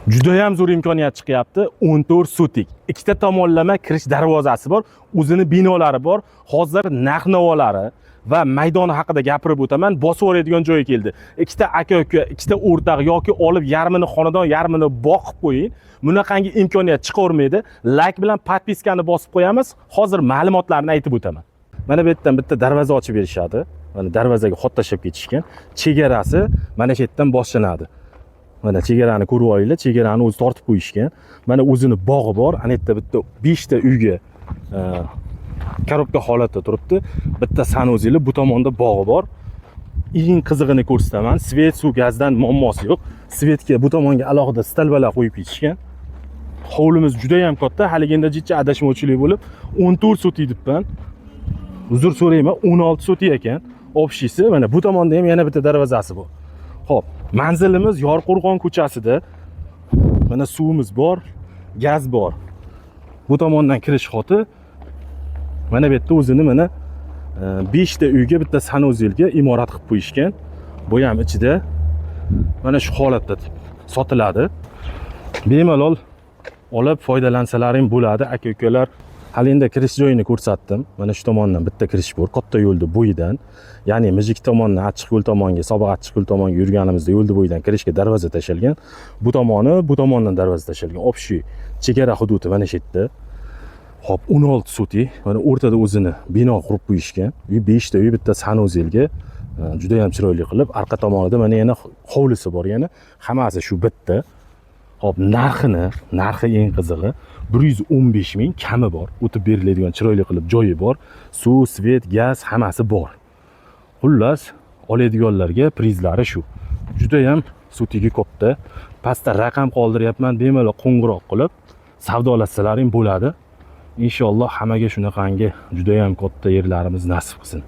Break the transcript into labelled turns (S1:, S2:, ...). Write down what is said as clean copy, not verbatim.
S1: Juda ham zo'r imkoniyat chiqyapti. 14 sutik. Ikkita tomonlama kirish darvozasi bor, o'zini binolari bor. Hozir narx-navolari va maydoni haqida gapirib o'taman. Bosib oladigan joyi keldi. Ikkita aka-uka, ikkita o'rtaq yoki olib yarmini xonadon, yarmini boqib qo'ying. Bunaqangi imkoniyat chiqavermaydi. Like bilan podpiskani bosib qo'yamiz. Hozir ma'lumotlarni aytib o'taman. Mana bu yerdan bitta darvoza ochib berishadi. Mana darvozaga xot tashlab ketishgan. Chegarasi mana shu yerdan boshlanadi. Mana chegarani ko'rib olinglar, chegarani o'zi tortib qo'yishgan. Mana o'zini bog'i bor. Ana yerda bitta 5 ta uyga korobka holatda turibdi. Bitta sanuzeli, bu tomonda bog'i bor. Eng qizig'ini ko'rsataman. Svet, suv, gazdan muammosi yo'q. Svetga bu tomonga alohida stalbalar qo'yib ketishgan. Hovlimiz juda ham katta. Haligenda jicha adashmovchilik bo'lib 14 sotik debman. Uzr so'rayman, 16 sotik ekan. Общisi mana bu tomonda ham yana bitta darvozasi bor. Xo'p, manzilimiz Yorqo'rg'on ko'chasida. Mana suvimiz bor, gaz bor. Bu tomondan kirish xoti. Mana bu yerda o'zini mana 5 ta uyga bitta sanuzelga imorat qilib qo'yishgan. Bu ham ichida mana shu holatda sotiladi. Bemalol olib foydalansalaring bo'ladi, aka-ukalar. Hali endi kirish joyini ko'rsatdim. Mana shu tomondan bitta kirish bor, katta yo'lda bo'yidan. Ya'ni Mijik tomondan Achchiq yo'l tomonga, Sobiq Achchiq yo'l tomonga yurganimizda yo'lda bo'yidan kirishga darvoza tashalgan. Bu tomondan darvoza tashalgan. Общий chegara hududi mana shu yerda. Xo'p, 16 sotik. Mana o'rtada o'zini bino qurib qo'yishgan. Uy 5 ta uy, bitta sanuzelga juda ham chiroyli qilib, arqa tomonida mana yana hovlisi bor yana. Hammasi shu bitta. Hop, narxi eng qizig'i 115 ming kami bor. O'tib beriladigan chiroyli qilib joyi bor. Suv, svet, gaz hammasi bor. Xullas, oladiganlarga prizlari shu. Juda ham sutigi katta. Pastda raqam qoldiryapman, bemalol qo'ng'iroq qilib savdolasalaring bo'ladi. Inshaalloh hammaga shunaqangi juda ham katta yerlarimiz nasib qilsin.